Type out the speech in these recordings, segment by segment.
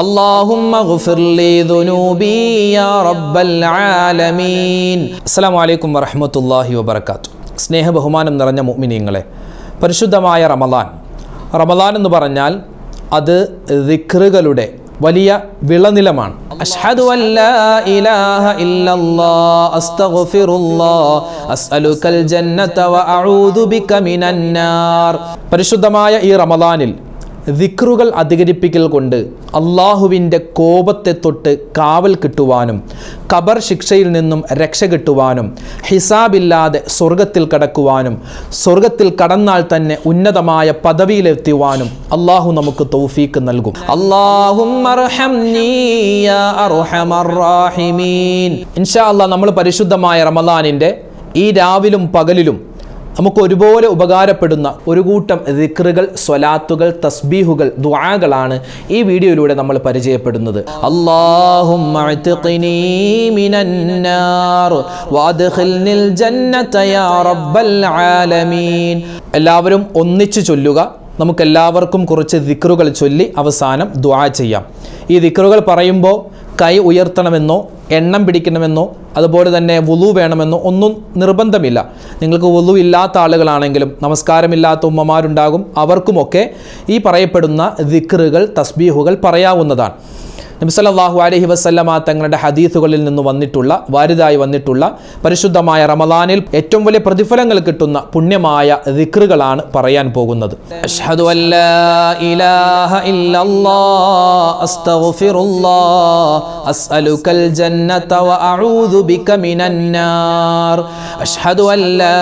അല്ലാഹുമ്മ ഗ്ഫിർ ലീ ദുനൂബി യാ റബ്ബൽ ആലമീൻ. അസ്സലാമു അലൈക്കും വറഹ്മത്തുള്ളാഹി വബറകാതുഹു. സ്നേഹ ബഹുമാനം നിറഞ്ഞ മുഅ്മിനീങ്ങളെ, പരിശുദ്ധമായ റമളാൻ എന്ന് പറഞ്ഞാൽ അത് ദിക്റുകളുടെ വലിയ വിളനിലമാണ്. അഷ്ഹദു അല്ലാ ഇലാഹ ഇല്ലല്ലാഹ് അസ്തഗ്ഫിറുല്ലാഹ് അസ്അലുകൽ ജന്നത വ അഊദു ബിക മിനന്നാർ. പരിശുദ്ധമായ ഈ റമളാനിൽ ദിക്റുകൾ അധികരിപ്പിക്കൽ കൊണ്ട് അള്ളാഹുവിൻ്റെ കോപത്തെ തൊട്ട് കാവൽ കിട്ടുവാനും ഖബർ ശിക്ഷയിൽ നിന്നും രക്ഷ കിട്ടുവാനും ഹിസാബില്ലാതെ സ്വർഗത്തിൽ കടക്കുവാനും സ്വർഗത്തിൽ കടന്നാൽ തന്നെ ഉന്നതമായ പദവിയിലെത്തുവാനും അള്ളാഹു നമുക്ക് തൗഫീക്ക് നൽകും. അല്ലാഹുമ്മ അർഹംനീ യാ അർഹമർ റഹീമീൻ. ഇൻഷാ അല്ലാഹ് നമ്മൾ പരിശുദ്ധമായ റമളാനിൻ്റെ ഈ രാവിലും പകലിലും നമുക്ക് ഒരുപോലെ ഉപകാരപ്പെടുന്ന ഒരു കൂട്ടം ദിക്റുകൾ, സ്വലാത്തുകൾ, തസ്ബീഹുകൾ, ദുആകളാണ് ഈ വീഡിയോയിലൂടെ നമ്മൾ പരിചയപ്പെടുന്നത്. അല്ലാഹുമ്മ അഅ്തിഖ്നീ മിനന്നാർ വഅദ്ഖിൽനിൽ ജന്നത യാ റബ്ബൽ ആലമീൻ. എല്ലാവരും ഒന്നിച്ചു ചൊല്ലുക. നമുക്കെല്ലാവർക്കും കുറച്ച് ദിക്റുകൾ ചൊല്ലി അവസാനം ദുആ ചെയ്യാം. ഈ ദിക്റുകൾ പറയുമ്പോൾ കൈ ഉയർത്തണമെന്നോ എണ്ണം പിടിക്കണമെന്നോ അതുപോലെ തന്നെ വുളു വേണമെന്നോ ഒന്നും നിർബന്ധമില്ല. നിങ്ങൾക്ക് വുളു ഇല്ലാത്ത ആളുകളാണെങ്കിലും നമസ്കാരമില്ലാത്ത ഉമ്മമാരുണ്ടാകും, അവർക്കുമൊക്കെ ഈ പറയപ്പെടുന്ന ദിക്റുകൾ, തസ്ബീഹുകൾ പറയാവുന്നതാണ്. നബി സല്ലല്ലാഹു അലൈഹി വസല്ലമ തങ്ങളുടെ ഹദീസുകളിൽ നിന്ന് വാരിതായി വന്നിട്ടുള്ള പരിശുദ്ധമായ റമളാനിൽ ഏറ്റവും വലിയ പ്രതിഫലങ്ങൾ കിട്ടുന്ന പുണ്യമായ ദിക്റുകളാണ് പറയാൻ പോകുന്നത്. അഷ്ഹദു അല്ലാ ഇലാഹ ഇല്ലല്ലാഹ് അസ്തഗ്ഫിറുല്ലാഹ് അസ്അലുകൽ ജന്നത വ അഊദു ബിക മിനന്നാർ. അഷ്ഹദു അല്ലാ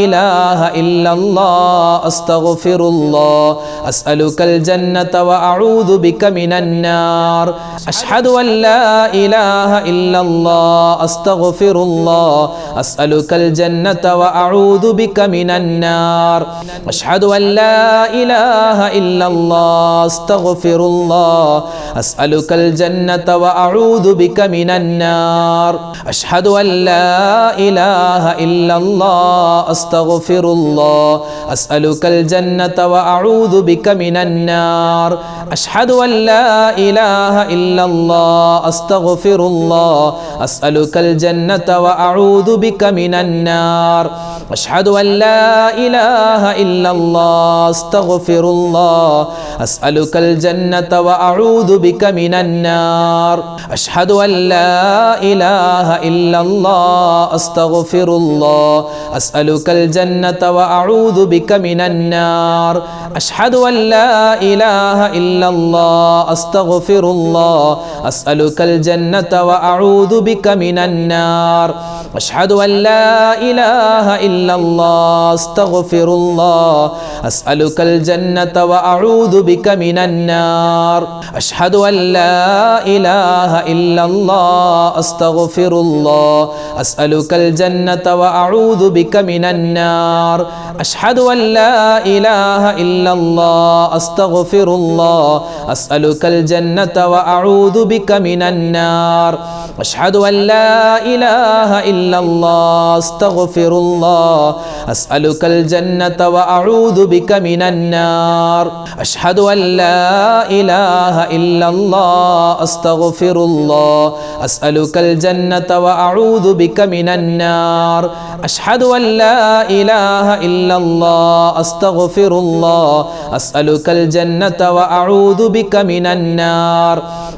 ഇലാഹ ഇല്ലല്ലാഹ് അസ്തഗ്ഫിറുല്ലാഹ് അസ്അലുകൽ ജന്നത വ അഊദു ബിക മിനന്നാർ. അഷ്ഹദു അല്ലാ ഇലാഹ ഇല്ലല്ലാഹ് അസ്തഗ്ഫിറുല്ലാഹ് അസ്അലുകൽ ജന്നത വ അഊദു ബിക മിനന്നാർ. അഷ്ഹദു അല്ലാ ഇലാഹ ഇല്ലല്ലാഹ് അസ്തഗ്ഫിറുല്ലാഹ് അസ്അലുകൽ ജന്നത വ അഊദു ബിക മിനന്നാർ. അഷ്ഹദു അല്ലാ ഇലാഹ ഇല്ലല്ലാഹ് അസ്തഗ്ഫിറുല്ലാഹ് അസ്അലുകൽ ജന്നത വ അഊദു ബിക മിനന്നാർ. അഷ്ഹദു അല്ലാ ഇലാഹ ഇല്ലല്ലാഹ് അസ്തഗ്ഫിറുല്ലാഹ് അസ്അലുകൽ ജന്നത വ അഊദു ബിക മിനന്നാർ. അഷ്ഹദു അല്ലാ ഇലാഹ ഇല്ലല്ലാഹ് അസ്തഗ്ഫിറുല്ലാഹ് അസ്അലുകൽ ജന്നത വ അഊദു ബിക മിനന്നാർ. അഷ്ഹദു അല്ലാ ഇലാഹ ഇല്ലല്ലാഹ് അസ്തഗ്ഫിറുല്ലാഹ് അസ്അലുകൽ ജന്നത വ അഊദു ബിക മിനന്നാർ. അഷ്ഹദു അല്ലാ ഇലാഹ ഇല്ലല്ലാഹ് അസ്തഗ്ഫിറുല്ലാഹ് അസ്അലുകൽ ജന്നത വ അഊദു ബിക മിനന്നാർ. അഷ്ഹദു അല്ലാ ഇലാഹ ഇല്ലല്ലാഹ് അസ്തഗ്ഫിറുല്ലാഹ് അസ്അലുകൽ ജന്നത വ അഊദു ബിക മിനന്നാർ. അഷ്ഹദു അല്ലാ ഇലാഹ ഇല്ലല്ലാഹ് അസ്തഗ്ഫിറുല്ലാഹ് അസ്അലുകൽ ജന്നത വ അഊദു ബിക മിനന്നാർ. അഷ്ഹദു അല്ലാ ഇലാഹ ഇല്ലല്ലാഹ് അസ്തഗ്ഫിറുല്ലാഹ് അസ്അലുകൽ ജന്നത വ അഊദു ബിക മിനന്നാർ. അഷ്ഹദു അല്ലാ ഇലാഹ ഇല്ലല്ലാഹ് അസ്തഗ്ഫിറുല്ലാഹ് അസ്അലുകൽ ജന്നത വ അഊദു ബിക മിനന്നാർ. അഷ്ഹദു അല്ലാ ഇലാഹ ഇല്ലല്ലാഹ് അസ്തഗ്ഫിറുല്ലാഹ് അസ്അലുകൽ ജന്നത വ അഊദു ബിക മിനന്നാർ. അഷ്ഹദു അല്ലാ ഇലാഹ ഇല്ലല്ലാഹ് അസ്തഗ്ഫിറുല്ലാഹ് അസ്അലുകൽ ജന്നത വ അഊദു ബിക മിനന്നാർ.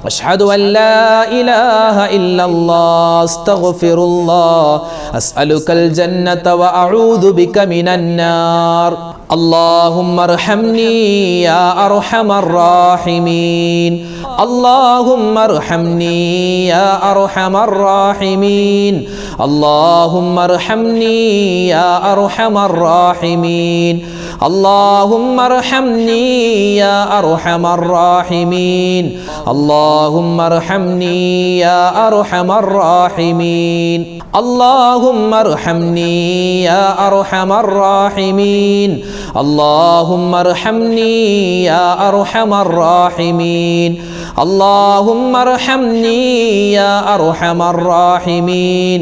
അഷ്ഹദു അല്ലാ ഇലാഹ ഇല്ലല്ലാഹ് അസ്തഗ്ഫിറുല്ലാഹ് അസ്അലുകൽ ജന്നത വ അഊദു ബിക മിനന്നാർ. اللهم ارحمني يا أرحم الراحمين. اللهم ارحمني يا أرحم الراحمين. اللهم ارحمني يا أرحم الراحمين. اللهم ارحمني يا أرحم الراحمين. اللهم ارحمني يا أرحم الراحمين. اللهم ارحمني يا أرحم الراحمين. اللهم ارحمني يا أرحم الراحمين. اللهم ارحمني يا أرحم الراحمين.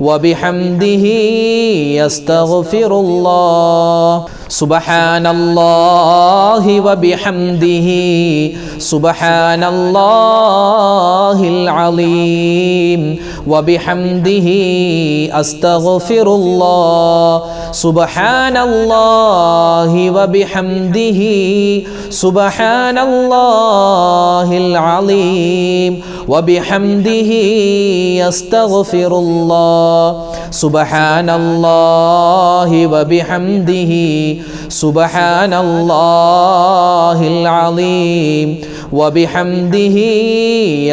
وبحمده أستغفر الله سبحان الله وبحمده سبحان الله العظيم وبحمده أستغفر الله سبحان الله وبحمده سبحان الله العظيم وبحمده أستغفر الله سبحان الله وبحمده سبحان الله العظيم وبحمده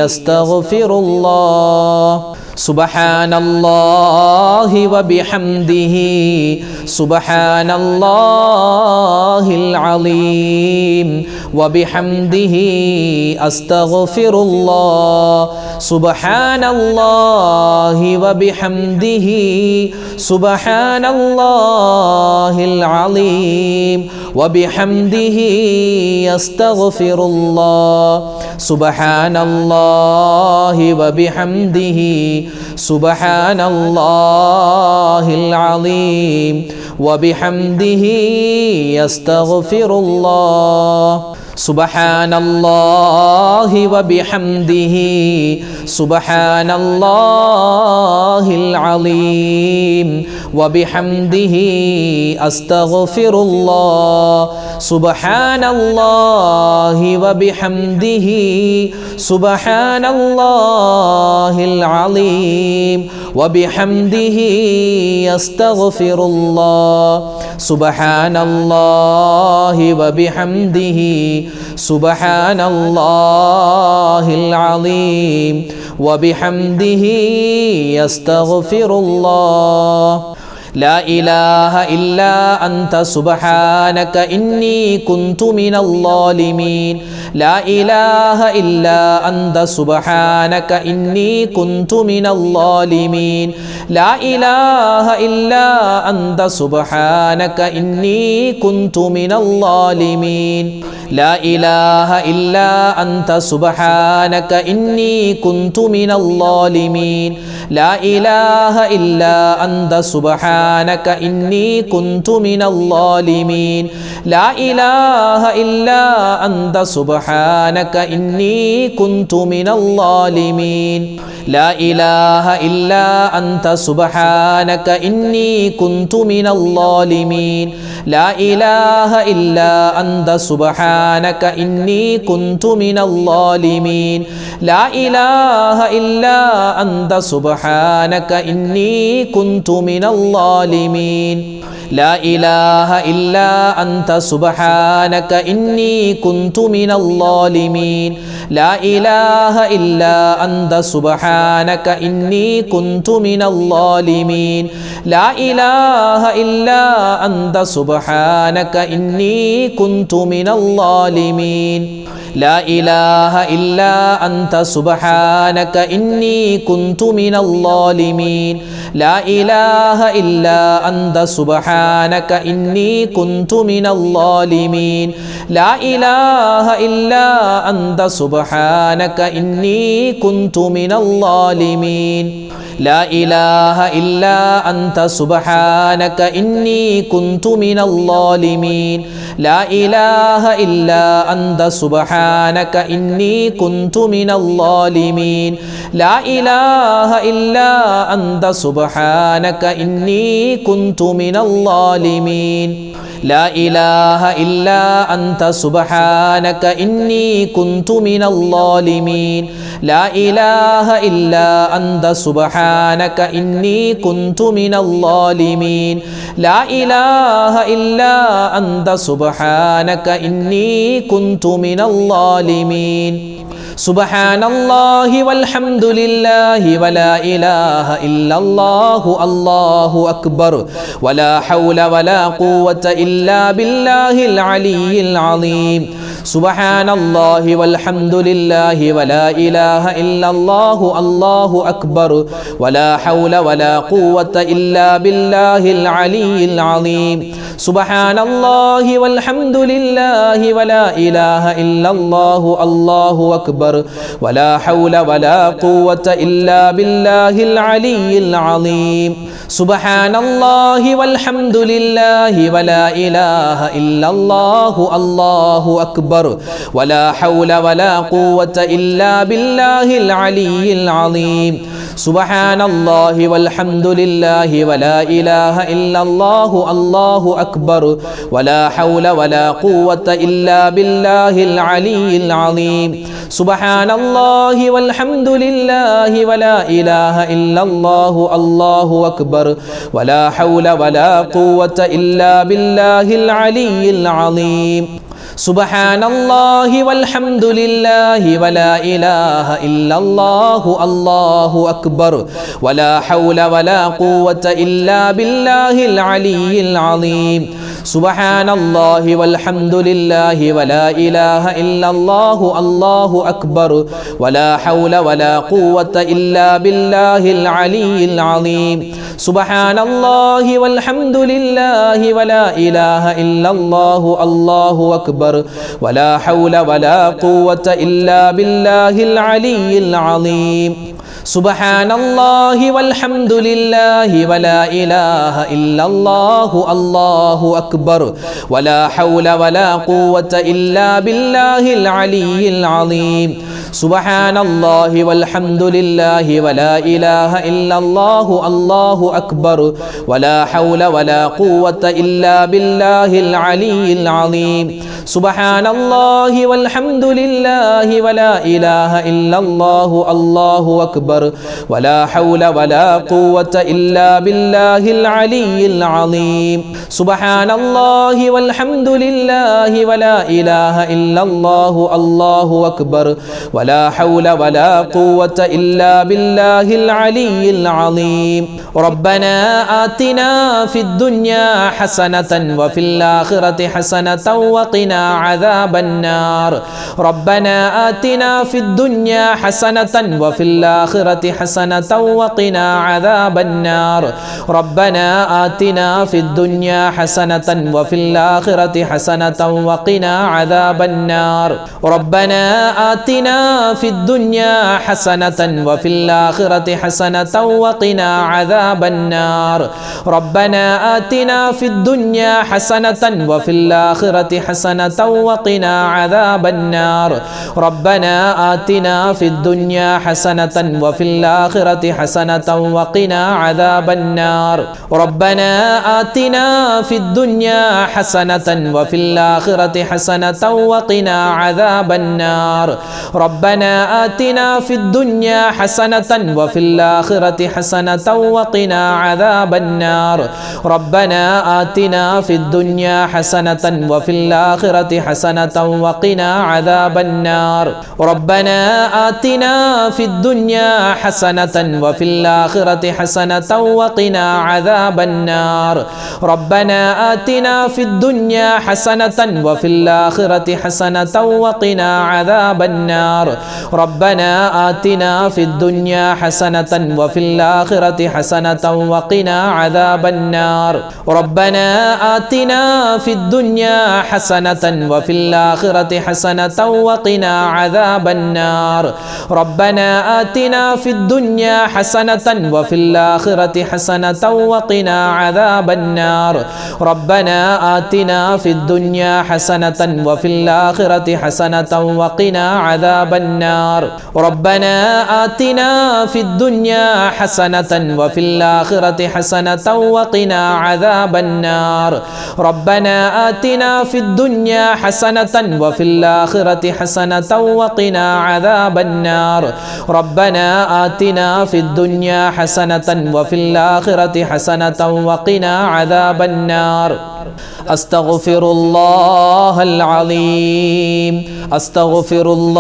أستغفر الله سبحان الله وبحمده سبحان الله العظيم وبحمده أستغفر الله سبحان الله وبحمده سبحان الله العظيم وبحمده أستغفر الله سبحان الله وبحمده سبحان الله العظيم وبحمده أستغفر الله سبحان الله وبحمده سبحان الله العظيم وبحمده أستغفر الله سبحان الله وبحمده سبحان الله العظيم وبحمده أستغفر الله سبحان الله وبحمده سبحان الله العظيم وبحمده أستغفر الله لا إله إلا أنت سبحانك إني كنت من الظالمين لا إله إلا أنت سبحانك إني كنت من الظالمين لا إله إلا أنت سبحانك إني كنت من الظالمين لا إله إلا أنت سبحانك إني كنت من الظالمين لا إله إلا أنت سبحانك إني كنت من الظالمين لا إله إلا أنت سبحانك إني كنت من الظالمين لا إله إلا أنت سبحانك إني كنت من الظالمين لا إله إلا أنت سبحانك إني كنت من الظالمين لا إله إلا أنت سبحانك إني كنت من الظالمين لا إله إلا أنت سبحانك إني كنت من الظالمين لا إله إلا أنت سبحانك إني كنت من الظالمين لا إله إلا أنت سبحانك إني كنت من الظالمين لا إله إلا أنت سبحانك إني كنت من الظالمين لا إله إلا أنت سبحانك إني كنت من الظالمين لا إله إلا أنت سبحانك إني كنت من الظالمين لا إله إلا أنت سبحانك إني كنت من الظالمين لا إله إلا أنت سبحانك إني كنت من الظالمين لا إله إلا أنت سبحانك إني كنت من الظالمين لا إله إلا أنت سبحانك إني كنت من الظالمين لا إله إلا أنت سبحانك إني كنت من الظالمين لا إله إلا أنت سبحانك إني كنت من الظالمين سبحان الله والحمد لله ولا إله إلا الله الله أكبر ولا حول ولا قوة إلا بالله العلي العظيم سبحان الله والحمد لله ولا إله إلا الله الله أكبر ولا حول ولا قوة إلا بالله العلي العظيم സുബ്ഹാനല്ലാഹി വൽഹംദുലില്ലാഹി വലാ ഇലാഹ ഇല്ലല്ലാഹു അല്ലാഹു അക്ബർ വലാ ഹൗല വലാ ഖുവത ഇല്ലാ ബില്ലാഹിൽ അലിയിൽ അലീം സുബ്ഹാനല്ലാഹി വൽഹംദുലില്ലാഹി വലാ ഇലാഹ ഇല്ലല്ലാഹു അല്ലാഹു അക്ബർ വലാ ഹൗല വലാ ഖുവത ഇല്ലാ ബില്ലാഹിൽ അലിയിൽ അലീം സുബ്ഹാനല്ലാഹി വൽഹംദുലില്ലാഹി വലാ ഇലാഹ ഇല്ലല്ലാഹു അല്ലാഹു അക്ബർ വലാ ഹൗല വലാ ഖുവത ഇല്ലാ ബില്ലാഹിൽ അലിയിൽ അലീം സുബ്ഹാനല്ലാഹി വൽഹംദുലില്ലാഹി വലാ ഇലാഹ ഇല്ലല്ലാഹു അല്ലാഹു അക്ബർ വലാ ഹൗല വലാ ഖുവത ഇല്ലാ ബില്ലാഹിൽ അലിയിൽ അലീം സുബ്ഹാനല്ലാഹി വൽഹംദുലില്ലാഹി വലാ ഇലാഹ ഇല്ലല്ലാഹു അല്ലാഹു അക്ബർ വലാ ഹൗല വലാ ഖുവത ഇല്ലാ ബില്ലാഹിൽ അലിയിൽ അലീം സുബ്ഹാനല്ലാഹി വൽഹംദുലില്ലാഹി വലാ ഇലാഹ ഇല്ലല്ലാഹു അല്ലാഹു അക്ബർ വലാ ഹൗല വലാ ഖുവത ഇല്ലാ ബില്ലാഹിൽ അലിയിൽ അലീം സുബ്ഹാനല്ലാഹി വൽഹംദുലില്ലാഹി വലാ ഇലാഹ ഇല്ലല്ലാഹു അല്ലാഹു അക്ബർ വലാ ഹൗല വലാ ഖുവത ഇല്ലാ ബില്ലാഹിൽ അലിയിൽ അലീം സുബ്ഹാനല്ലാഹി വൽഹംദുലില്ലാഹി വലാ ഇലാഹ ഇല്ലല്ലാഹു അല്ലാഹു അക്ബർ വലാ ഹൗല വലാ ഖുവത ഇല്ലാ ബില്ലാഹിൽ അലിയിൽ അലീം സുബ്ഹാനല്ലാഹി വൽഹംദുലില്ലാഹി വലാ ഇലാഹ ഇല്ലല്ലാഹു അല്ലാഹു അക്ബർ വലാ ഹൗല വലാ ഖുവത ഇല്ലാ ബില്ലാഹിൽ അലിയിൽ അലീം സുബ്ഹാനല്ലാഹി വൽഹംദുലില്ലാഹി വലാ ഇലാഹ ഇല്ലല്ലാഹു അല്ലാഹു അക്ബർ വലാ ഹൗല വലാ ഖുവത ഇല്ലാ ബില്ലാഹിൽ അലിയിൽ അലീം സുബ്ഹാനല്ലാഹി വൽഹംദുലില്ലാഹി വലാ ഇലാഹ ഇല്ലല്ലാഹു അല്ലാഹു അക്ബർ വലാ ഹൗല വലാ ഖുവത ഇല്ലാ ബില്ലാഹിൽ അലിയിൽ അലീം റബ്ബനാ ആതിനാ ഫിദ് ദുനിയാ ഹസനതൻ വഫിൽ ആഖിറതി ഹസനതൻ വഖിനാ അദാബൻ നാർ റബ്ബനാ ആതിനാ ഫിദ് ദുനിയാ ഹസനതൻ വഫിൽ ആഖിറതി ഹസനതൻ വഖിനാ അദാബൻ നാർ റബ്ബനാ ആതിനാ ഫിദ് ദുനിയാ ഹസനതൻ വഫിൽ ആഖിറതി ഹസനതൻ വഖിനാ അദാബൻ നാർ റബ്ബനാ ആതിനാ ഫിദ് ദുനിയാ ഹസനതൻ വഫിൽ ആഖിറതി ഹസനതൻ വഖിനാ അദാബൻ നാർ റബ്ബനാ ആതിനാ ഫിദ് ദുനിയാ ഹസനതൻ വഫിൽ ആഖിറതി ഹസനതൻ വഖിനാ അദാബൻ നാർ റബ്ബനാ ആതിനാ ഫിദ് ദുനിയാ ഹസനതൻ വഫിൽ ആഖിറതി ഹസനതൻ വഖിനാ അദാബൻ നാർ റബ്ബനാ ആതിനാ ഫിദ് ദുനിയാ ഹസനതൻ വഫിൽ ആഖിറതി ഹസനതൻ വഖിനാ അദാബൻ നാർ റബ്ബനാ ആതിനാ ഫിദ് ദുനിയാ ഹസനതൻ വഫിൽ ആഖിറതി ഹസനതൻ വഖിനാ അദാബൻ നാർ റബ്ബനാ ആതിനാ ഫിദ് ദുനിയാ ഹസനതൻ വഫിൽ ആഖിറതി ഹസനതൻ വഖിനാ അദാബൻ നാർ റബ്ബനാ ആതിനാ ഫിദ് ദുനിയാ ഹസനതൻ വഫിൽ ആഖിറതി ഹസനതൻ വഖിനാ അദാബൻ നാർ റബ്ബനാ ആതിനാ ഫിദ് ദുനിയാ ഹസനതൻ വഫിൽ ആഖിറതി ഹസനതൻ വഖിനാ അദാബൻ നാർ റബ്ബനാ ആതിനാ ഫിദ് ദുനിയാ ഹസനതൻ വഫിൽ ആഖിറതി ഹസനതൻ വഖിനാ അദാബൻ നാർ റബ്ബനാ ആതിനാ ഫിദ് ദുനിയാ ഹസനതൻ വഫിൽ ആഖിറതി ഹസനതൻ വഖിനാ അദാബൻ നാർ റബ്ബനാ ആതിനാ ഫിദ് ദുനിയാ ഹസനതൻ വഫിൽ ആഖിറതി ഹസനതൻ വഖിനാ അദാബൻ നാർ റബ്ബനാ ആതിനാ ഫിദ് ദുനിയാ ഹസനതൻ വഫിൽ ആഖിറതി ഹസനതൻ വഖിനാ അദാബൻ നാർ റബ്ബനാ ആതിനാ ഫിദ് ദുനിയാ ഹസനതൻ വഫിൽ ആഖിറതി ഹസനതൻ വഖിനാ അദാബൻ നാർ റബ്ബനാ ആതിനാ ഫിദ് ദുനിയാ ഹസനതൻ വഫിൽ ആഖിറതി ഹസനതൻ വഖിനാ അദാബൻ നാർ റബ്ബനാ ആതിനാ ഫിദ് ദുനിയാ ഹസനതൻ വഫിൽ ആഖിറതി ഹസനതൻ വഖിനാ അദാബൻ നാർ അസ്തഗ്ഫിറുല്ലാഹൽ അലീം അസ്തഗ്ഫിറുല്ലാഹൽ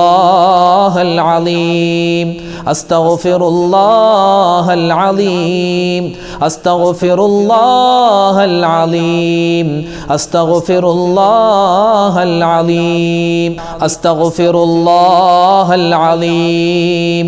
അലീം അസ്തഗ്ഫിറുല്ലാഹൽ അലീം അസ്തഗ്ഫിറുല്ലാഹൽ അലീം അസ്തഗ്ഫിറുല്ലാഹൽ അലീം അസ്തഗ്ഫിറുല്ലാഹൽ അലീം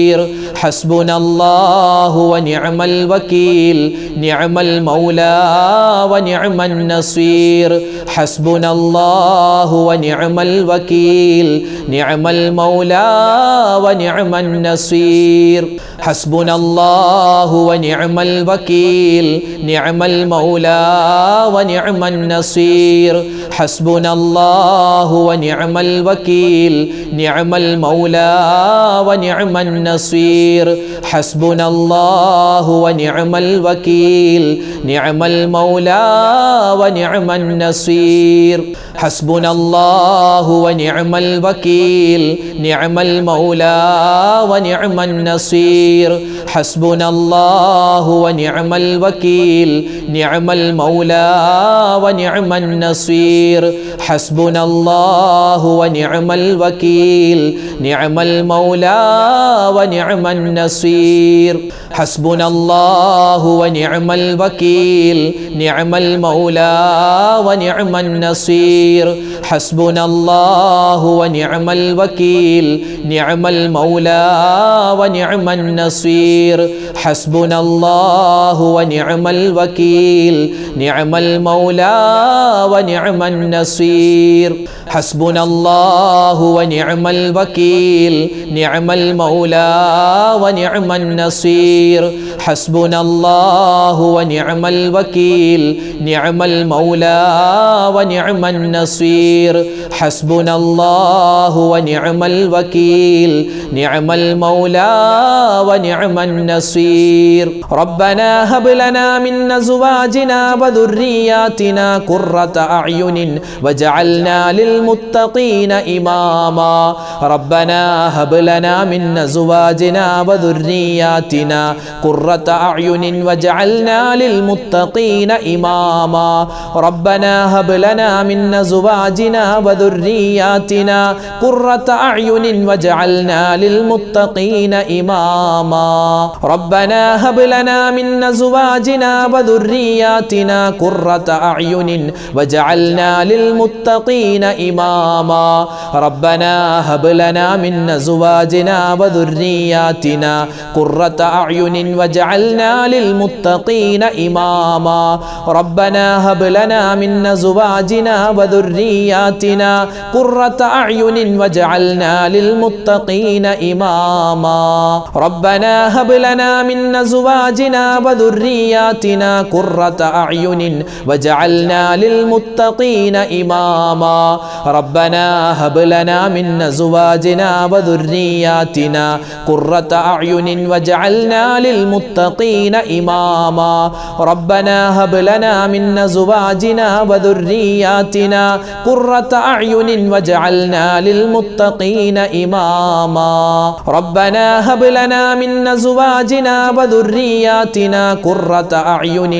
النصير حسبنا الله ونعم الوكيل نعم المولى ونعم النصير حسبنا الله ونعم الوكيل نعم المولى ونعم النصير حسبنا الله ونعم الوكيل نعم المولى ونعم النصير حسبنا الله ونعم الوكيل نعم المولى ونعم النصير حسبنا الله ونعم الوكيل نعم المولى ونعم النصير حسبنا الله ونعم الوكيل نعم المولى ونعم النصير حسبنا الله ونعم الوكيل نعم المولى ونعم النصير حسبنا الله ونعم الوكيل نعم المولى ونعم النصير حسبنا الله ونعم الوكيل نعم المولى ونعم النصير حسبنا الله ونعم الوكيل نعم المولى ونعم النصير حسبنا الله ونعم الوكيل نعم المولى ونعم النصير حسبنا الله ونعم الوكيل نعم المولى ونعم النصير حسبنا الله ونعم الوكيل نعم المولى ونعم النصير حسبنا الله ونعم الوكيل نعم المولى ونعم النصير ربنا هب لنا من أزواجنا وذرياتنا قرة أعين واجعلنا للمتقين إماما ربنا هب لنا من أزواجنا وذرياتنا قرة أعين واجعلنا للمتقين إماما ربنا هب لنا من أزواجنا وذرياتنا قرة أعين واجعلنا للمتقين إماما ربنا هب لنا من أزواجنا وذرياتنا قرة أعين واجعلنا للمتقين إماما ربنا هب لنا من أزواجنا وذرياتنا قرة أعين واجعلنا للمتقين إماما ربنا هب لنا من أزواجنا وذرياتنا قرة أعين واجعلنا للمتقين إماما ربنا هب لنا من أزواجنا وذرياتنا قرة أعين واجعلنا للمتقين إماما ربنا هب لنا من أزواجنا وذرياتنا قرة أعين واجعلنا للمتقين إماما ربنا هب لنا من أزواجنا وذرياتنا قرة أعين واجعلنا للمتقين إماما ربنا هب لنا من أزواجنا وذرياتنا قرة أعين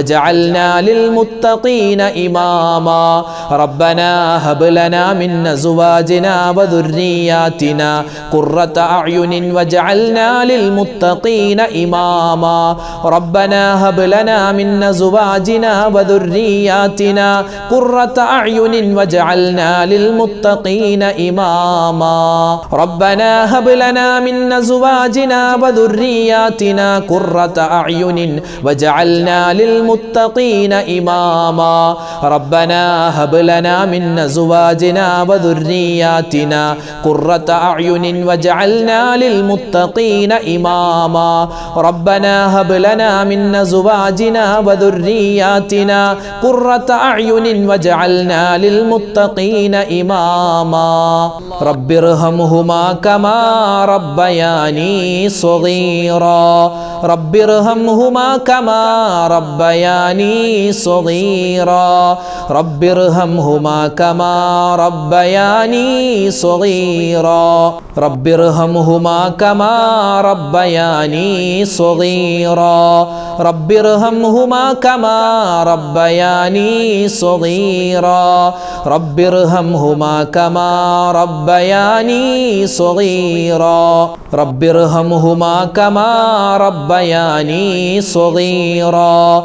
واجعلنا للمتقين إماما ربنا هب لنا من أزواجنا وذرياتنا قرة أعين واجعلنا للمتقين إماما ربنا هب لنا من أزواجنا وذرياتنا قرة أعين واجعلنا للمتقين إماما ربنا هب لنا من أزواجنا وذرياتنا قرة أعين واجعلنا للمتقين إماما ربنا هب لنا من أزواجنا وذرياتنا قرة أعين واجعلنا للمتقين إماما ربنا هب لنا من أزواجنا وذرياتنا قرة أعين واجعلنا للمتقين إماما رب ارحمهما كما ربياني صغيرا رب ارحمهما كما ربياني صغيرا رب ارحمهما كما ربياني صغيرا رب ارحمهما كما ربياني صغيرا رب ارحمهما كما ربياني صغيرا رب ارحمهما كما ربياني صغيرا رب ارحمهما كما ربياني صغيرا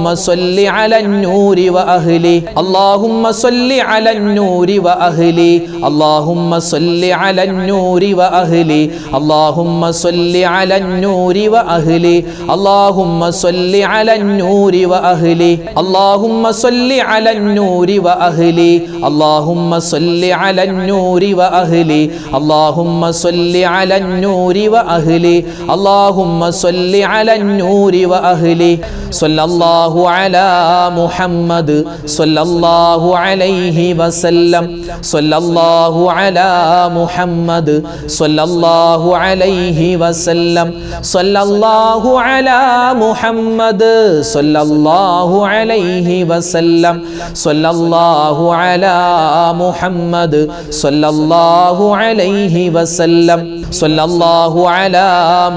اللهم صل على النور وأهلي اللهم صل على النور وأهلي اللهم صل على النور وأهلي اللهم صل على النور وأهلي اللهم صل على النور وأهلي اللهم صل على النور وأهلي اللهم صل على النور وأهلي اللهم صل على النور وأهلي اللهم صل على النور وأهلي صلى الله على محمد صلى الله عليه وسلم صلى الله على محمد صلى الله عليه وسلم صلى الله على محمد صلى الله عليه وسلم صلى الله على محمد صلى الله عليه وسلم صلى الله على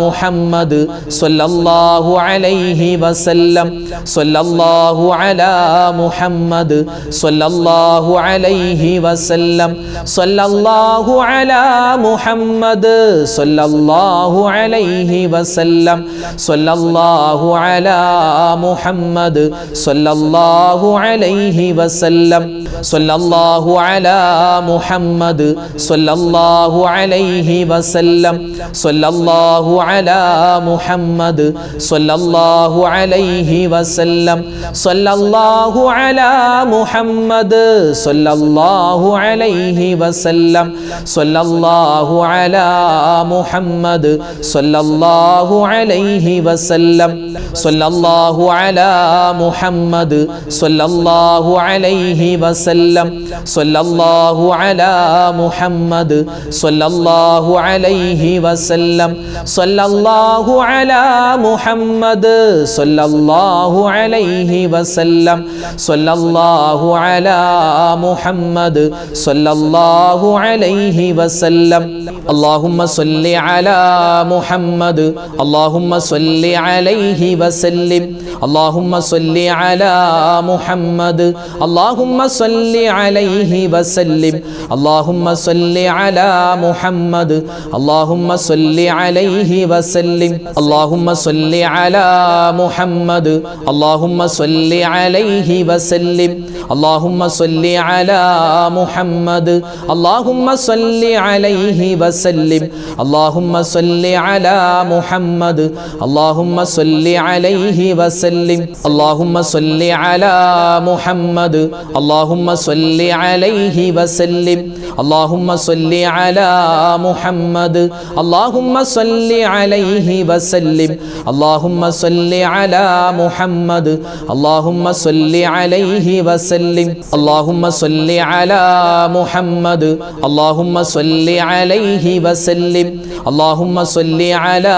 محمد صلى الله عليه وسلم صلى الله على محمد صلى الله عليه وسلم صلى الله على محمد صلى الله عليه وسلم صلى الله على محمد صلى الله عليه وسلم صلى الله على محمد صلى الله عليه وسلم صلى الله على محمد صلى الله عليه وسلم صلى الله على محمد صلى الله عليه وسلم صلى الله على محمد صلى الله عليه وسلم صلى الله على محمد صلى الله عليه وسلم صلى الله على محمد صلى الله عليه وسلم صلى الله على محمد صلى الله عليه وسلم صلى الله على محمد صلى الله عليه وسلم اللهم صل على محمد اللهم صل عليه وسلم اللهم صل على محمد اللهم صل عليه وسلم اللهم صل على محمد اللهم صل عليه وسلم اللهم صل على محمد اللهم صل عليه وسلم اللهم صل على محمد اللهم صل عليه وسلم اللهم صل على محمد اللهم صل عليه وسلم اللهم صل على محمد اللهم صل عليه وسلم اللهم صل على محمد اللهم صل عليه وسلم اللهم صل على محمد اللهم صل عليه وسلم اللهم صل على محمد اللهم صل عليه وسلم اللهم صل على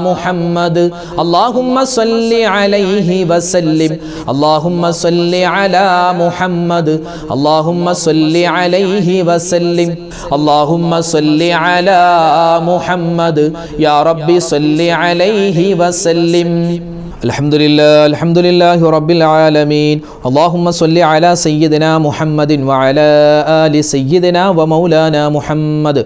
محمد اللهم صل عليه وسلم اللهم صل على محمد اللهم صل عليه وسلم اللهم صل على محمد يا ربي صل عليه وسلم الحمد لله رب العالمين اللهم صل على سيدنا محمد وعلى آل سيدنا ومولانا محمد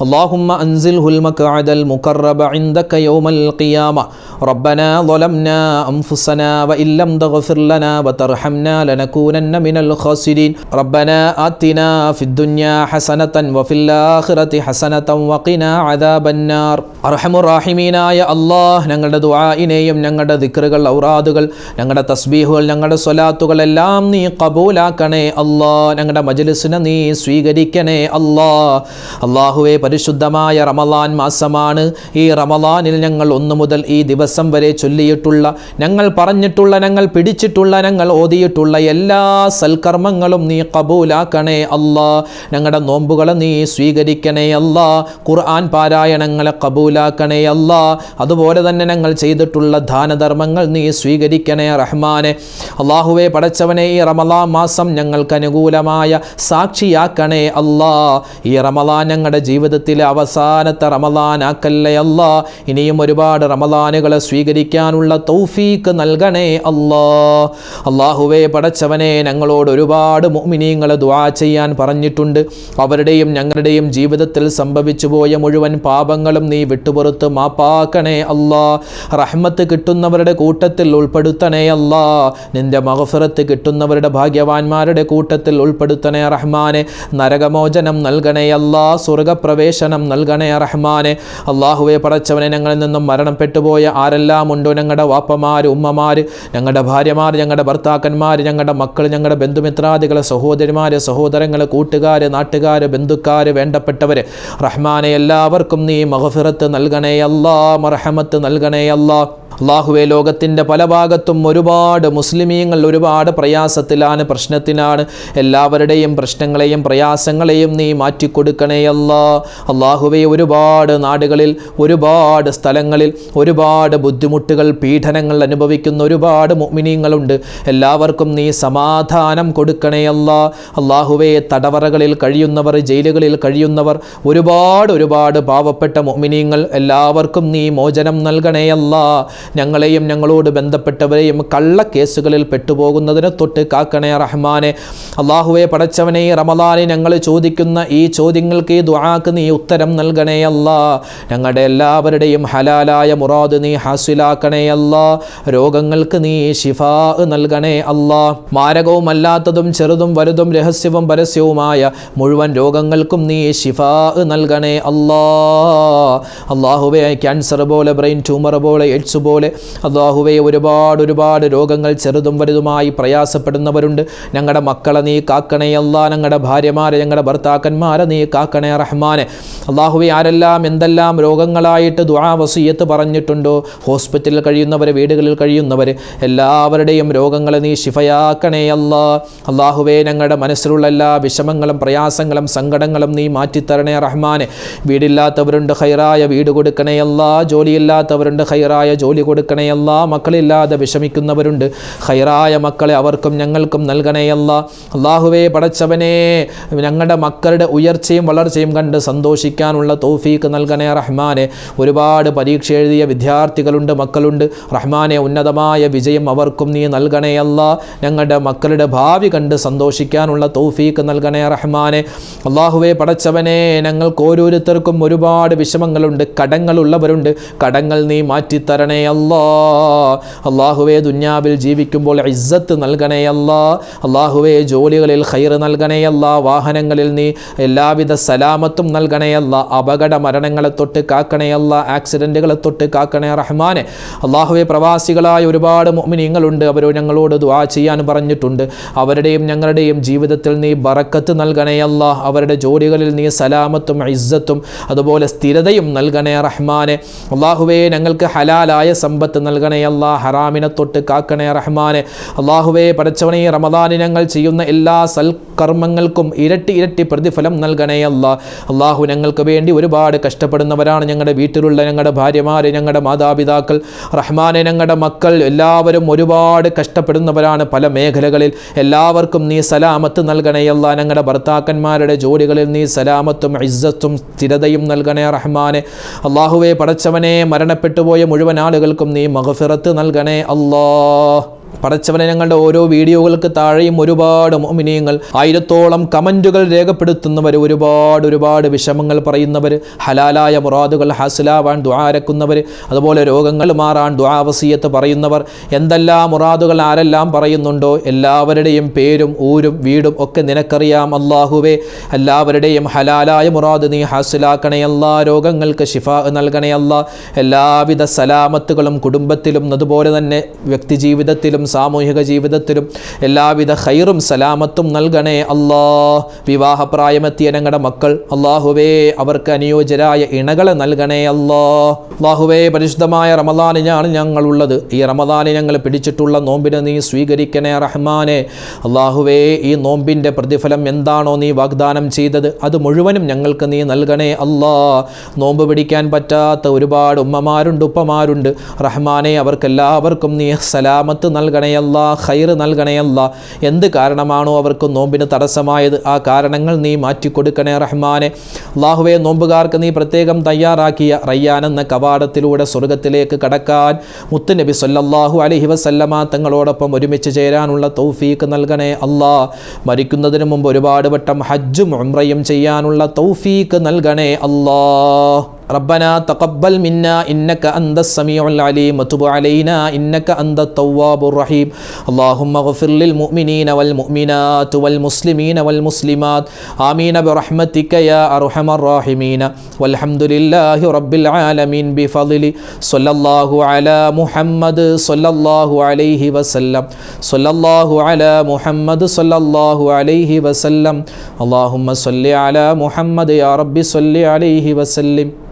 اللهم أنزله المقعد المقرب عندك يوم القيامة ربنا ظلمنا أنفسنا وإن لم تغفر لنا وترحمنا لنكونن من الخاسرين ربنا آتنا في الدنيا حسنة وفي الآخرة حسنة وقنا عذاب النار أرحم الراحمين يا الله ഞങ്ങളുടെ ദുആഇനെയും ഞങ്ങളുടെ ദിക്റുകൾ ഔറാദുകൾ ഞങ്ങളുടെ തസ്ബീഹുകൾ ഞങ്ങളുടെ സ്വലാത്തുകൾ എല്ലാം നീ ഖബൂലാക്കണേ അല്ലാഹ് ഞങ്ങളുടെ മജ്ലിസിനെ നീ സ്വീകരിക്കണേ അല്ലാഹ് അല്ലാഹുവേ പരിശുദ്ധമായ റമളാൻ മാസമാണ് ഈ റമളാനിൽ ഞങ്ങൾ 1 മുതൽ ഈ ദിവസം വരെ ചൊല്ലിയിട്ടുള്ള ഞങ്ങൾ പറഞ്ഞിട്ടുള്ള ഞങ്ങൾ പിടിച്ചിട്ടുള്ള ഞങ്ങൾ ഓതിയിട്ടുള്ള എല്ലാ സൽക്കർമ്മങ്ങളും നീ ഖബൂലാക്കണേ അല്ലാഹ് ഞങ്ങളുടെ നോമ്പുകളെ നീ സ്വീകരിക്കണേ അല്ലാഹ് ഖുർആൻ പാരായണങ്ങളെ ഖബൂലാക്കണേ അല്ലാഹ് അതുപോലെ തന്നെ ഞങ്ങൾ ചെയ്തിട്ടുള്ള ദാനധർമ്മങ്ങൾ നീ സ്വീകരിക്കണേ റഹ്മാനെ അല്ലാഹുവേ പടച്ചവനെ ഈ റമളാൻ മാസം ഞങ്ങൾക്ക് അനുകൂലമായ സാക്ഷിയാക്കണേ അല്ലാഹ് ഈ റമളാൻ ഞങ്ങളുടെ ജീവിതത്തിലെ അവസാനത്തെ റമളാൻ ആക്കല്ലേ അല്ലാഹ് ഇനിയും ഒരുപാട് റമളാനുകളെ സ്വീകരിക്കാനുള്ള തൗഫീക്ക് നൽകണേ അല്ലാഹ് അല്ലാഹുവേ പടച്ചവനെ ഞങ്ങളോട് ഒരുപാട് മുഅ്മിനീങ്ങൾ ദുആ ചെയ്യാൻ പറഞ്ഞിട്ടുണ്ട് അവരുടെയും ഞങ്ങളുടെയും ജീവിതത്തിൽ സംഭവിച്ചു പോയ മുഴുവൻ പാപങ്ങളും നീ വിട്ടുപുറത്ത് മാപ്പാക്കണേ അല്ലാഹ് റഹ്മത്ത് കിട്ടുന്നവരുടെ കൂട്ടത്തിൽ ഉൾപ്പെടുത്തണേ അല്ലാ. നിന്റെ മഗ്ഫിറത്ത് കിട്ടുന്നവരുടെ ഭാഗ്യവാന്മാരുടെ കൂട്ടത്തിൽ ഉൾപ്പെടുത്തണേ റഹ്മാനെ. നരകമോചനം നൽകണേ അല്ലാ. സ്വർഗപ്രവേശനം നൽകണേ റഹ്മാനെ. അല്ലാഹുവേ പടച്ചവനെ, ഞങ്ങളിൽ നിന്നും മരണപ്പെട്ടുപോയ ആരെല്ലാം ഉണ്ടോ, ഞങ്ങളുടെ വാപ്പമാർ, ഉമ്മമാർ, ഞങ്ങളുടെ ഭാര്യമാർ, ഞങ്ങളുടെ ഭർത്താക്കന്മാർ, ഞങ്ങളുടെ മക്കൾ, ഞങ്ങളുടെ ബന്ധുമിത്രാദികൾ, സഹോദരിമാർ, സഹോദരങ്ങൾ, കൂട്ടുകാർ, നാട്ടുകാർ, ബന്ധുക്കാർ, വേണ്ടപ്പെട്ടവർ റഹ്മാനെ, എല്ലാവർക്കും നീ മഗ്ഫിറത്ത് നൽകണേ അല്ലാ. മർഹമത്ത് നൽകണേ അല്ലാ. അല്ലാഹുവേ, ലോകത്തിൻ്റെ പല ഭാഗത്തും ഒരുപാട് മുസ്ലിമീങ്ങൾ ഒരുപാട് പ്രയാസത്തിലാണ്, പ്രശ്നത്തിനാണ്. എല്ലാവരുടെയും പ്രശ്നങ്ങളെയും പ്രയാസങ്ങളെയും നീ മാറ്റിക്കൊടുക്കണേ അല്ലാ. അല്ലാഹുവേ, ഒരുപാട് നാടുകളിൽ, ഒരുപാട് സ്ഥലങ്ങളിൽ ഒരുപാട് ബുദ്ധിമുട്ടുകൾ, പീഡനങ്ങൾ അനുഭവിക്കുന്ന ഒരുപാട് മുഅ്മിനീങ്ങളുണ്ട്. എല്ലാവർക്കും നീ സമാധാനം കൊടുക്കണേ അല്ലാ. അല്ലാഹുവേ, തടവറകളിൽ കഴിയുന്നവർ, ജയിലുകളിൽ കഴിയുന്നവർ, ഒരുപാട് പാവപ്പെട്ട മുഅ്മിനീങ്ങൾ, എല്ലാവർക്കും നീ മോചനം നൽകണേ അല്ലാ. ഞങ്ങളെയും ഞങ്ങളോട് ബന്ധപ്പെട്ടവരെയും കള്ളക്കേസുകളിൽ പെട്ടുപോകുന്നതിനെ തൊട്ട് കാക്കണേ റഹ്മാനെ. അല്ലാഹുവേ പടച്ചവനെ, റമദാനിൽ ഞങ്ങൾ ചോദിക്കുന്ന ഈ ചോദ്യങ്ങൾക്ക്, ഈ ദുആക്ക് നീ ഉത്തരം നൽകണേ അല്ലാ. ഞങ്ങളുടെ എല്ലാവരുടെയും ഹലാലായ മുറാദ് നീ ഹാസിലാക്കണേ അല്ലാ. രോഗങ്ങൾക്ക് നീ ശിഫാ നൽകണേ അല്ലാ. മാരകവുമല്ലാത്തതും ചെറുതും വലുതും രഹസ്യവും പരസ്യവുമായ മുഴുവൻ രോഗങ്ങൾക്കും നീ ശിഫാ നൽകണേ അല്ലാ. അല്ലാഹുവേ, ക്യാൻസർ പോലെ, ബ്രെയിൻ ട്യൂമർ പോലെ, എയ്ഡ്സ് പോലെ, അല്ലാഹുവേ, ഒരുപാട് രോഗങ്ങൾ ചെറുതും വലുതുമായി പ്രയാസപ്പെടുന്നവരുണ്ട്. ഞങ്ങളുടെ മക്കളെ നീ കാക്കണേ അല്ലാ. ഞങ്ങളുടെ ഭാര്യമാരെ, ഞങ്ങളുടെ ഭർത്താക്കന്മാരെ നീ കാക്കണേ റഹ്മാനെ. അല്ലാഹുവേ, ആരെല്ലാം എന്തെല്ലാം രോഗങ്ങളായിട്ട് ദുആ വസിയത്ത് പറഞ്ഞിട്ടുണ്ടോ, ഹോസ്പിറ്റലിൽ കഴിയുന്നവർ, വീടുകളിൽ കഴിയുന്നവർ, എല്ലാവരുടെയും രോഗങ്ങളെ നീ ശിഫയാക്കണേ അല്ലാ. അല്ലാഹുവേ, ഞങ്ങളുടെ മനസ്സിലുള്ള എല്ലാ വിഷമങ്ങളും പ്രയാസങ്ങളും സങ്കടങ്ങളും നീ മാറ്റിത്തരണേ റഹ്മാനെ. വീടില്ലാത്തവരുണ്ട്, ഖൈറായ വീട് കൊടുക്കണേ അല്ലാ. ജോലിയില്ലാത്തവരുണ്ട്, ഖൈറായ ജോലി കൊടുക്കണേ അല്ലാ. മക്കളില്ലാതെ വിഷമിക്കുന്നവരുണ്ട്, ഖൈറായ മക്കളെ അവർക്കും ഞങ്ങൾക്കും നൽകണേ അല്ലാ. അല്ലാഹുവേ പടച്ചവനെ, ഞങ്ങളുടെ മക്കളുടെ ഉയർച്ചയും വളർച്ചയും കണ്ട് സന്തോഷിക്കാനുള്ള തൗഫീക്ക് നൽകണേ റഹ്മാനെ. ഒരുപാട് പരീക്ഷ എഴുതിയ വിദ്യാർത്ഥികളുണ്ട്, മക്കളുണ്ട് റഹ്മാനെ. ഉന്നതമായ വിജയം അവർക്കും നീ നൽകണേ അല്ലാ. ഞങ്ങളുടെ മക്കളുടെ ഭാവി കണ്ട് സന്തോഷിക്കാനുള്ള തൗഫീക്ക് നൽകണേ റഹ്മാനെ. അല്ലാഹുവേ പടച്ചവനെ, ഞങ്ങൾക്ക് ഓരോരുത്തർക്കും ഒരുപാട് വിഷമങ്ങളുണ്ട്, കടങ്ങളുള്ളവരുണ്ട്. കടങ്ങൾ നീ മാറ്റിത്തരണേ അല്ലാ. അല്ലാഹുവേ, ദുനിയാവിൽ ജീവിക്കുമ്പോൾ ഇസ്സത്ത് നൽകണേ അല്ലാ. അല്ലാഹുവേ, ജോലികളിൽ ഖൈർ നൽകണേ അല്ലാ. വാഹനങ്ങളിൽ നീ എല്ലാവിധ സലാമത്തും നൽകണേ അല്ലാ. അപകട മരണങ്ങളെ തൊട്ട് കാക്കണേ അല്ലാ. ആക്സിഡന്റുകളെ തൊട്ട് കാക്കണേ റഹ്മാനെ. അല്ലാഹുവേ, പ്രവാസികളായ ഒരുപാട് മുഅ്മിനീങ്ങളുണ്ട്. അവർ ഞങ്ങളോട് ദുആ ചെയ്യാൻ പറഞ്ഞിട്ടുണ്ട്. അവരുടെയും ഞങ്ങളുടെയും ജീവിതത്തിൽ നീ ബറക്കത്ത് നൽകണേ അല്ലാ. അവരുടെ ജോലികളിൽ നീ സലാമത്തും ഇസ്സത്തും അതുപോലെ സ്ഥിരതയും നൽകണേ റഹ്മാനെ. അല്ലാഹുവേ, ഞങ്ങൾക്ക് ഹലാലായ സമ്പത്ത് നൽകണേ അല്ലാ. ഹറാമിനെ തൊട്ട് കാക്കണേ റഹ്മാനെ. അല്ലാഹുവേ പടച്ചവനെ, റമദാനിൽ ഞങ്ങൾ ചെയ്യുന്ന എല്ലാ സൽക്കർമ്മങ്ങൾക്കും ഇരട്ടി പ്രതിഫലം നൽകണേ അല്ലാ. അല്ലാഹു, ഞങ്ങൾക്ക് വേണ്ടി ഒരുപാട് കഷ്ടപ്പെടുന്നവരാണ് ഞങ്ങളുടെ വീട്ടിലുള്ള ഞങ്ങളുടെ ഭാര്യമാർ, ഞങ്ങളുടെ മാതാപിതാക്കൾ റഹ്മാനെ. ഞങ്ങളുടെ മക്കൾ എല്ലാവരും ഒരുപാട് കഷ്ടപ്പെടുന്നവരാണ് പല മേഖലകളിൽ. എല്ലാവർക്കും നീ സലാമത്ത് നൽകണേ അല്ലാ. ഞങ്ങളുടെ ഭർത്താക്കന്മാരുടെ ജോലികളിൽ നീ സലാമത്തും ഇസ്സത്തും സ്ഥിരതയും നൽകണേ റഹ്മാനെ. അല്ലാഹുവേ പടച്ചവനെ, മരണപ്പെട്ടുപോയ മുഴുവൻ ആളുകൾക്കും നീ മഗ്ഫിറത്ത് നൽകണേ അല്ലാ. പടച്ചവനെ, ഞങ്ങളുടെ ഓരോ വീഡിയോകൾക്ക് താഴെയും ഒരുപാട് മുഅ്മിനീങ്ങൾ, 1000ഓളം കമൻറ്റുകൾ രേഖപ്പെടുത്തുന്നവർ, ഒരുപാട് വിഷമങ്ങൾ പറയുന്നവർ, ഹലാലായ മുറാദുകൾ ഹാസിലാവാൻ ദുആരക്കുന്നവർ, അതുപോലെ രോഗങ്ങൾ മാറാൻ ദുആ വസിയത്ത് പറയുന്നവർ, എന്തെല്ലാം മുറാദുകൾ ആരെല്ലാം പറയുന്നുണ്ടോ എല്ലാവരുടെയും പേരും ഊരും വീടും ഒക്കെ നിനക്കറിയാം അല്ലാഹുവേ. എല്ലാവരുടെയും ഹലാലായ മുറാദ് നീ ഹാസിലാക്കണേ അല്ലാ. രോഗങ്ങൾക്ക് ശിഫാ നൽകണേ അല്ലാ. എല്ലാവിധ സലാമത്തുകളും കുടുംബത്തിലും അതുപോലെ തന്നെ വ്യക്തി ജീവിതത്തിലും സാമൂഹിക ജീവിതത്തിലും എല്ലാവിധ ഖൈറും സലാമത്തും നൽകണേ അല്ലാ. വിവാഹപ്രായമെത്തിയ ഞങ്ങളുടെ മക്കൾ അല്ലാഹുവേ, അവർക്ക് അനുയോജ്യരായ ഇണകളെ നൽകണേ അല്ലാ. അല്ലാഹുവേ, പരിശുദ്ധമായ റമദാനിലാണ് ഞങ്ങളുള്ളത്. ഈ റമദാനിൽ ഞങ്ങൾ പിടിച്ചിട്ടുള്ള നോമ്പിനെ നീ സ്വീകരിക്കണേ റഹ്മാനെ. അല്ലാഹുവേ, ഈ നോമ്പിൻ്റെ പ്രതിഫലം എന്താണോ നീ വാഗ്ദാനം ചെയ്തത് അത് മുഴുവനും ഞങ്ങൾക്ക് നീ നൽകണേ അല്ലാ. നോമ്പ് പിടിക്കാൻ പറ്റാത്ത ഒരുപാട് ഉമ്മമാരുണ്ട്, ഉപ്പമാരുണ്ട് റഹ്മാനെ. അവർക്കെല്ലാവർക്കും നീ സലാമത്ത് നൽകണയല്ല, ഖൈർ നൽകണയല്ല. എന്ത് കാരണമാണോ അവർക്ക് നോമ്പിന് തടസ്സമായത് ആ കാരണങ്ങൾ നീ മാറ്റിക്കൊടുക്കണേ റഹ്മാനെ. അല്ലാഹുവേ, നോമ്പുകാർക്ക് നീ പ്രത്യേകം തയ്യാറാക്കിയ റയ്യാൻ എന്ന കവാടത്തിലൂടെ സ്വർഗത്തിലേക്ക് കടക്കാൻ മുത്തുനബി സല്ലല്ലാഹു അലൈഹി വസല്ലമ തങ്ങളോടൊപ്പം ഒരുമിച്ച് ചേരാനുള്ള തൗഫീക്ക് നൽകണേ അല്ലാ. മരിക്കുന്നതിന് മുമ്പ് ഒരുപാട് വട്ടം ഹജ്ജും ഉംറയും ചെയ്യാനുള്ള തൗഫീക്ക് നൽകണേ അല്ലാ. ربنا تقبل منا إنك أنت السميع العليم وتب علينا إنك أنت التواب الرحيم اللهم اغفر للمؤمنين والمؤمنات والمسلمين والمسلمات آمين برحمتك يا أرحم الراحمين والحمد لله رب العالمين بفضل صلى الله على محمد صلى الله عليه وسلم صلى الله على محمد صلى الله عليه وسلم اللهم صل على محمد يا رب صل عليه وسلم